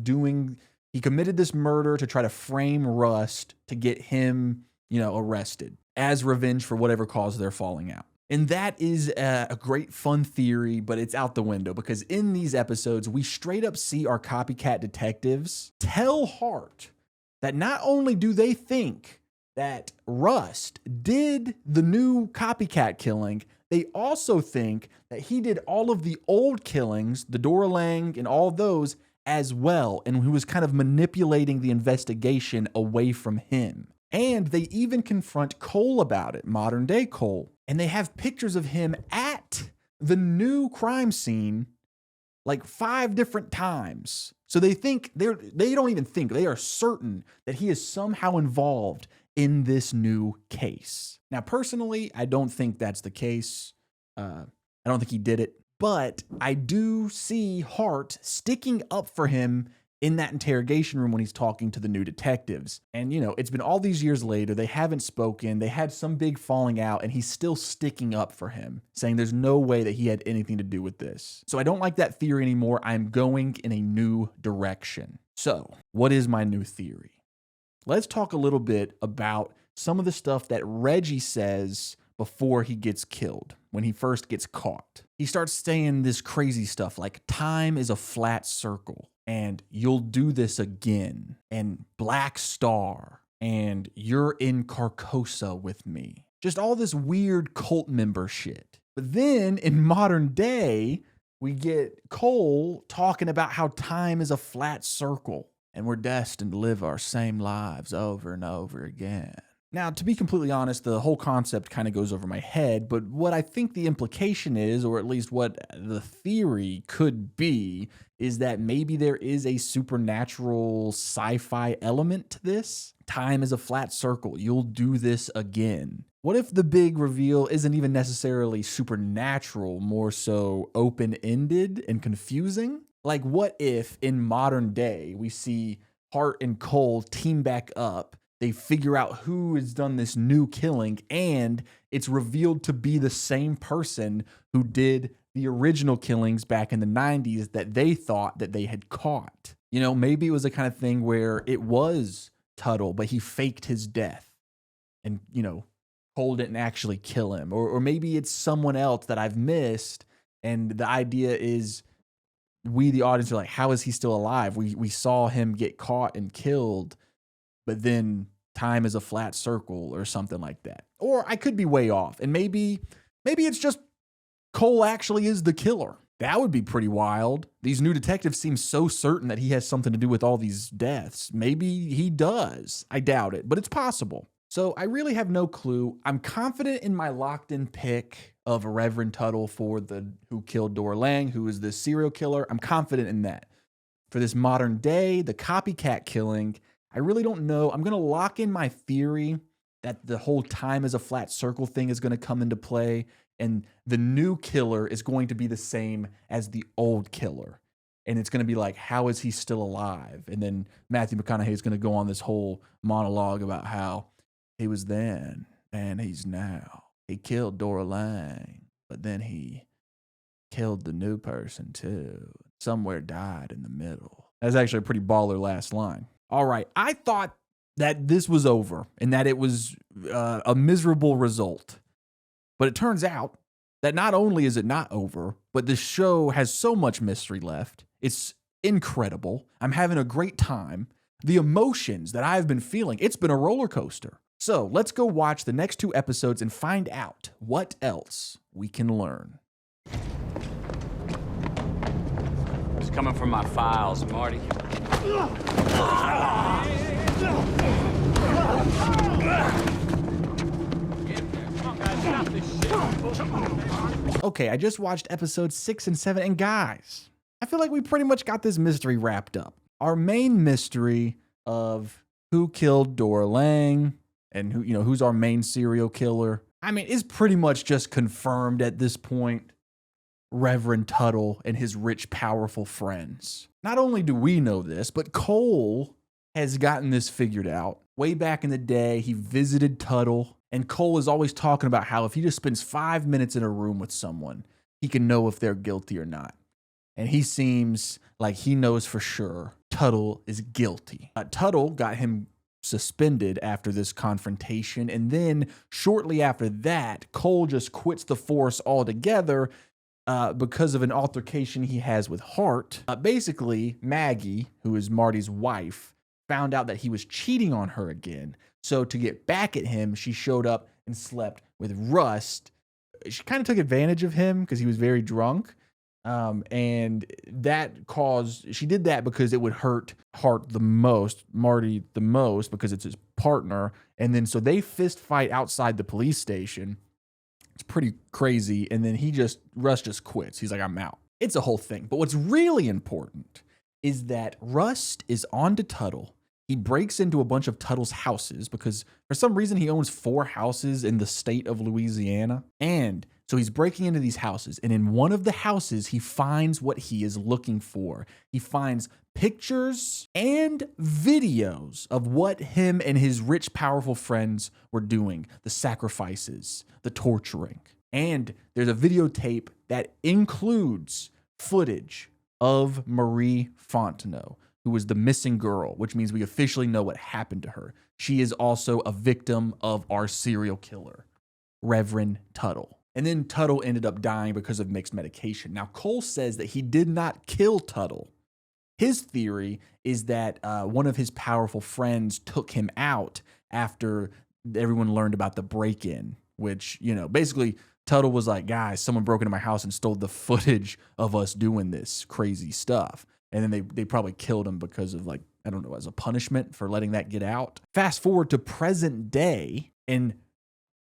he committed this murder to try to frame Rust to get him, arrested as revenge for whatever caused their falling out. And that is a great fun theory, but it's out the window because in these episodes, we straight up see our copycat detectives tell Hart that not only do they think that Rust did the new copycat killing, They also think that he did all of the old killings, the Dora Lang and all those as well, and who was kind of manipulating the investigation away from him. And they even confront Cole about it, modern day Cole. And they have pictures of him at the new crime scene like 5 different times. So they think they don't even think, they are certain that he is somehow involved in this new case. Now, personally, I don't think that's the case. I don't think he did it, but I do see Hart sticking up for him in that interrogation room when he's talking to the new detectives. And, you know, it's been all these years later. They haven't spoken. They had some big falling out, and he's still sticking up for him, saying there's no way that he had anything to do with this. So I don't like that theory anymore. I'm going in a new direction. So what is my new theory? Let's talk a little bit about some of the stuff that Reggie says before he gets killed, when he first gets caught. He starts saying this crazy stuff like time is a flat circle, and you'll do this again, and Black Star, and you're in Carcosa with me. Just all this weird cult member shit. But then in modern day, we get Cole talking about how time is a flat circle, and we're destined to live our same lives over and over again. Now, to be completely honest, the whole concept kind of goes over my head, but what I think the implication is, or at least what the theory could be, is that maybe there is a supernatural sci-fi element to this. Time is a flat circle. You'll do this again. What if the big reveal isn't even necessarily supernatural, more so open-ended and confusing? Like, what if in modern day we see Hart and Cole team back up, they figure out who has done this new killing, and it's revealed to be the same person who did the original killings back in the 90s that they thought that they had caught. You know, maybe it was a kind of thing where it was Tuttle, but he faked his death and, you know, Cole didn't actually kill him. Or maybe it's someone else that I've missed, and the idea is we, the audience, are like, how is he still alive? We saw him get caught and killed, but then time is a flat circle or something like that. Or I could be way off, and maybe it's just Cole actually is the killer. That would be pretty wild. These new detectives seem so certain that he has something to do with all these deaths. Maybe he does. I doubt it, but it's possible. So I really have no clue. I'm confident in my locked-in pick of Reverend Tuttle for the who killed Dora Lang, who is the serial killer. I'm confident in that. For this modern day, the copycat killing, I really don't know. I'm going to lock in my theory that the whole time as a flat circle thing is going to come into play, and the new killer is going to be the same as the old killer. And it's going to be like, how is he still alive? And then Matthew McConaughey is going to go on this whole monologue about how he was then and he's now. He killed Dora Lang, but then he killed the new person too. Somewhere died in the middle. That's actually a pretty baller last line. All right, I thought that this was over and that it was a miserable result. But it turns out that not only is it not over, but this show has so much mystery left. It's incredible. I'm having a great time. The emotions that I've been feeling, it's been a roller coaster. So let's go watch the next 2 episodes and find out what else we can learn. It's coming from my files, Marty. Okay, I just watched episodes 6 and 7, and guys, I feel like we pretty much got this mystery wrapped up. Our main mystery of who killed Dora Lang and who's our main serial killer, I mean, is pretty much just confirmed at this point. Reverend Tuttle and his rich, powerful friends. Not only do we know this, but Cole has gotten this figured out. Way back in the day, he visited Tuttle, and Cole is always talking about how if he just spends 5 minutes in a room with someone, he can know if they're guilty or not. And he seems like he knows for sure Tuttle is guilty. Tuttle got him suspended after this confrontation, and then shortly after that, Cole just quits the force altogether because of an altercation he has with Hart. Basically, Maggie, who is Marty's wife, found out that he was cheating on her again. So to get back at him, she showed up and slept with Rust, she kind of took advantage of him because he was very drunk. And she did that because it would hurt Marty the most, because it's his partner. And then so they fist fight outside the police station. It's pretty crazy. And then Russ just quits. He's like, I'm out. It's a whole thing. But what's really important is that Rust is on to Tuttle. He breaks into a bunch of Tuttle's houses because for some reason he owns 4 houses in the state of Louisiana. And so he's breaking into these houses. And in one of the houses, he finds what he is looking for. He finds pictures and videos of what him and his rich, powerful friends were doing. The sacrifices, the torturing. And there's a videotape that includes footage of Marie Fontenot, who was the missing girl, which means we officially know what happened to her. She is also a victim of our serial killer, Reverend Tuttle. And then Tuttle ended up dying because of mixed medication. Now, Cole says that he did not kill Tuttle. His theory is that one of his powerful friends took him out after everyone learned about the break-in, which, basically Tuttle was like, guys, someone broke into my house and stole the footage of us doing this crazy stuff. And then they probably killed him because of, like, I don't know, as a punishment for letting that get out. Fast forward to present day, and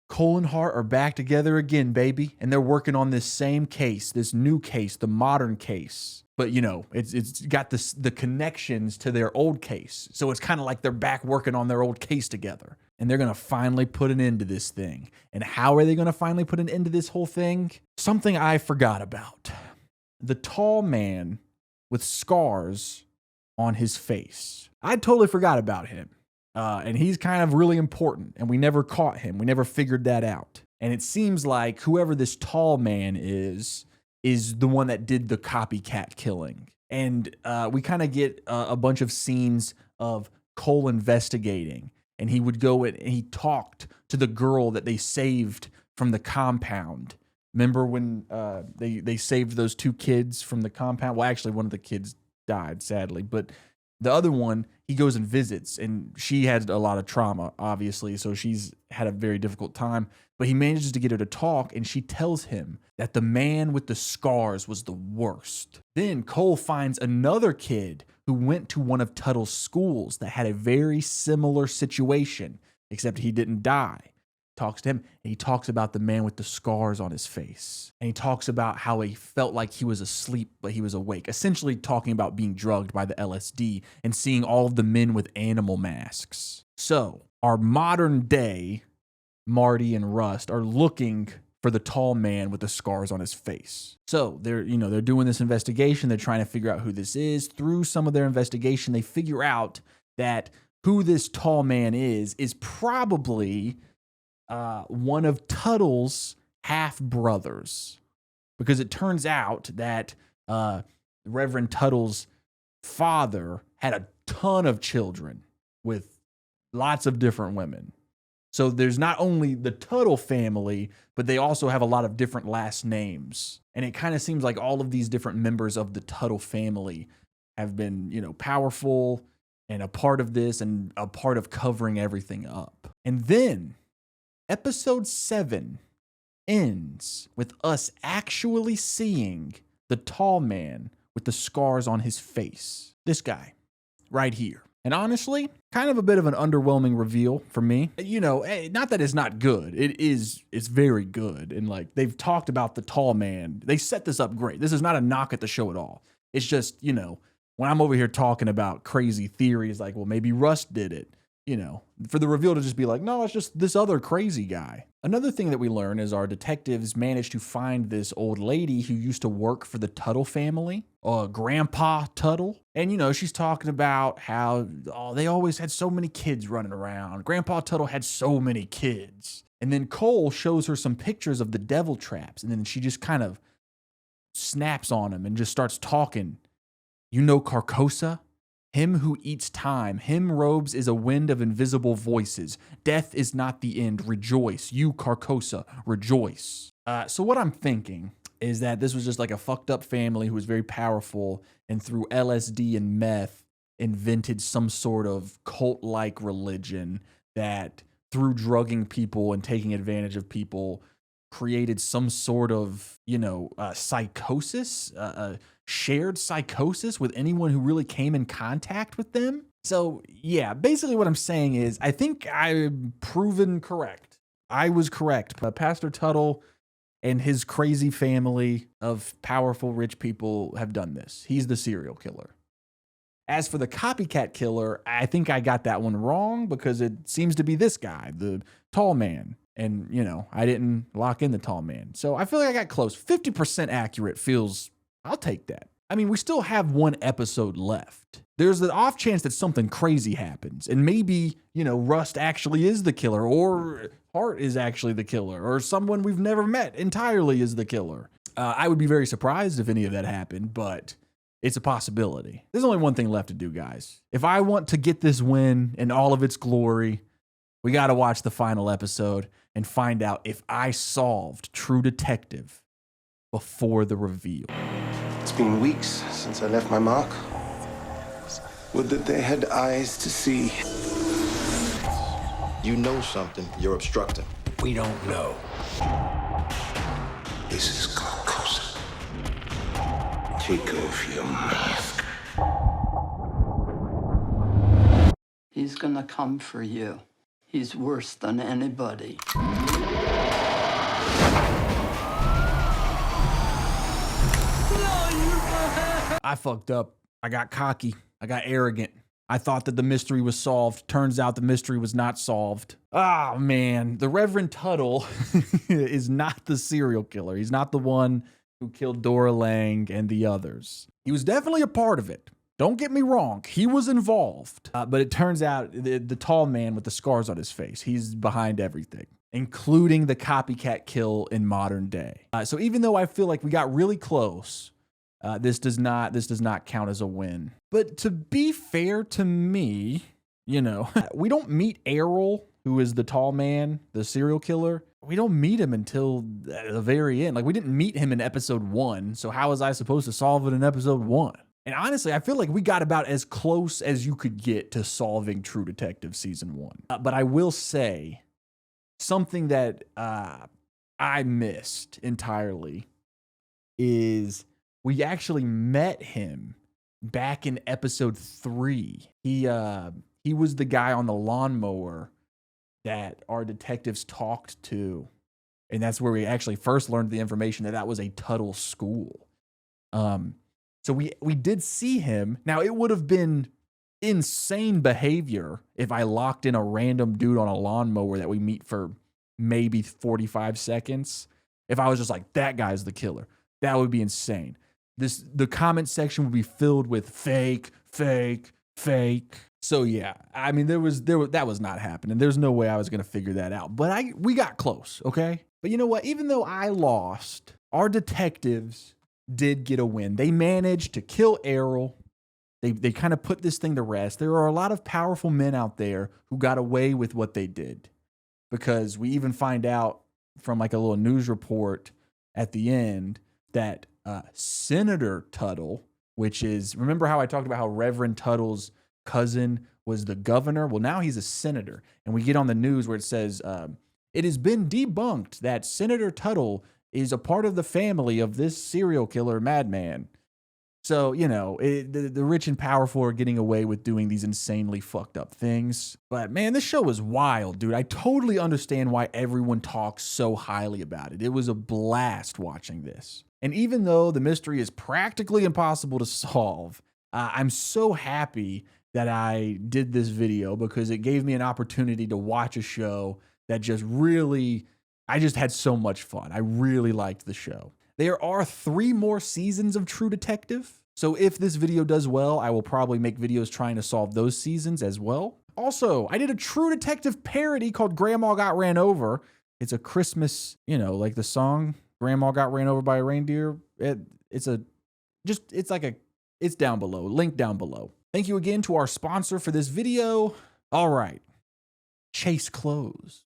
Cole and Hart are back together again, baby. And they're working on this same case, this new case, the modern case. But, it's got the connections to their old case. So it's kind of like they're back working on their old case together. And they're going to finally put an end to this thing. And how are they going to finally put an end to this whole thing? Something I forgot about. The tall man with scars on his face. I totally forgot about him. And he's kind of really important. And we never caught him. We never figured that out. And it seems like whoever this tall man is the one that did the copycat killing. And we kind of get a bunch of scenes of Cole investigating. And he would go and he talked to the girl that they saved from the compound. Remember when they saved those 2 kids from the compound? Well, actually, one of the kids died, sadly. But the other one, he goes and visits, and she had a lot of trauma, obviously, so she's had a very difficult time. But he manages to get her to talk, and she tells him that the man with the scars was the worst. Then Cole finds another kid who went to one of Tuttle's schools that had a very similar situation, except he didn't die. Talks to him, and he talks about the man with the scars on his face. And he talks about how he felt like he was asleep, but he was awake. Essentially talking about being drugged by the LSD and seeing all of the men with animal masks. So, our modern day Marty and Rust are looking for the tall man with the scars on his face. So, they're doing this investigation. They're trying to figure out who this is. Through some of their investigation, they figure out that who this tall man is probably one of Tuttle's half-brothers, because it turns out that Reverend Tuttle's father had a ton of children with lots of different women. So there's not only the Tuttle family, but they also have a lot of different last names. And it kind of seems like all of these different members of the Tuttle family have been, powerful and a part of this and a part of covering everything up. And then Episode 7 ends with us actually seeing the tall man with the scars on his face. This guy, right here. And honestly, kind of a bit of an underwhelming reveal for me. Not that it's not good. It's very good. And like, they've talked about the tall man. They set this up great. This is not a knock at the show at all. It's just, when I'm over here talking about crazy theories, like, well, maybe Rust did it. For the reveal to just be like, no, it's just this other crazy guy. Another thing that we learn is our detectives managed to find this old lady who used to work for the Tuttle family, Grandpa Tuttle. And, she's talking about how, they always had so many kids running around. Grandpa Tuttle had so many kids. And then Cole shows her some pictures of the devil traps. And then she just kind of snaps on him and just starts talking. Carcosa? Him who eats time, him robes is a wind of invisible voices. Death is not the end. Rejoice, you Carcosa, rejoice. So what I'm thinking is that this was just like a fucked up family who was very powerful, and through LSD and meth invented some sort of cult-like religion that through drugging people and taking advantage of people created some sort of, psychosis, shared psychosis with anyone who really came in contact with them. So yeah, basically what I'm saying is I think I'm proven correct. I was correct. Pastor Tuttle and his crazy family of powerful rich people have done this. He's the serial killer. As for the copycat killer, I think I got that one wrong because it seems to be this guy, the tall man. And, I didn't lock in the tall man. So I feel like I got close. 50% accurate feels, I'll take that. I mean, we still have one episode left. There's the off chance that something crazy happens. And maybe, Rust actually is the killer, or Hart is actually the killer, or someone we've never met entirely is the killer. I would be very surprised if any of that happened, but it's a possibility. There's only one thing left to do, guys. If I want to get this win in all of its glory, we got to watch the final episode and find out if I solved True Detective before the reveal. It's been weeks since I left my mark. Would that they had eyes to see. You know something, you're obstructing. We don't know. This is closer. Take off your mask. He's gonna come for you. He's worse than anybody. I fucked up. I got cocky. I got arrogant. I thought that the mystery was solved. Turns out the mystery was not solved. Ah, man. The Reverend Tuttle is not the serial killer. He's not the one who killed Dora Lang and the others. He was definitely a part of it. Don't get me wrong. He was involved. But it turns out the tall man with the scars on his face, he's behind everything, including the copycat kill in modern day. So even though I feel like we got really close, this does not count as a win. But to be fair to me, we don't meet Errol, who is the tall man, the serial killer. We don't meet him until the very end. Like, we didn't meet him in episode 1. So how was I supposed to solve it in episode 1? And honestly, I feel like we got about as close as you could get to solving True Detective season 1. But I will say something that I missed entirely is we actually met him back in episode 3. He was the guy on the lawnmower that our detectives talked to. And that's where we actually first learned the information that was a Tuttle school. So we did see him. Now, it would have been insane behavior if I locked in a random dude on a lawnmower that we meet for maybe 45 seconds. If I was just like, that guy's the killer, that would be insane. The comment section would be filled with fake. So yeah, I mean, that was not happening. There's no way I was going to figure that out, but we got close. Okay. But you know what? Even though I lost, our detectives did get a win. They managed to kill Errol. They kind of put this thing to rest. There are a lot of powerful men out there who got away with what they did, because we even find out from like a little news report at the end that Senator Tuttle, which is, remember how I talked about how Reverend Tuttle's cousin was the governor? Well, now he's a senator. And we get on the news where it says, it has been debunked that Senator Tuttle is a part of the family of this serial killer madman. So, the rich and powerful are getting away with doing these insanely fucked up things. But man, this show is wild, dude. I totally understand why everyone talks so highly about it. It was a blast watching this. And even though the mystery is practically impossible to solve, I'm so happy that I did this video, because it gave me an opportunity to watch a show that I just had so much fun. I really liked the show. There are 3 more seasons of True Detective. So if this video does well, I will probably make videos trying to solve those seasons as well. Also, I did a True Detective parody called Grandma Got Ran Over. It's a Christmas, like the song Grandma Got Ran Over by a Reindeer. It's down below, link down below. Thank you again to our sponsor for this video. All right, Chase Clothes.